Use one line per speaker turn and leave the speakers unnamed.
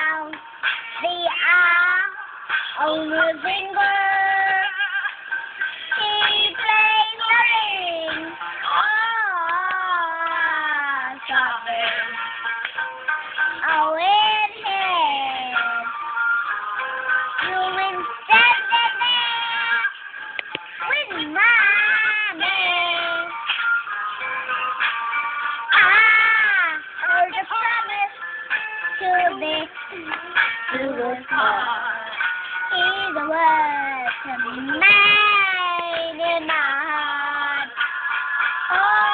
down the aisle on the finger. He plays the ring. Oh, something. Oh, it hits. You instead of that with my man. I heard a promise to be to his heart. He's a word to made in my heart. Oh.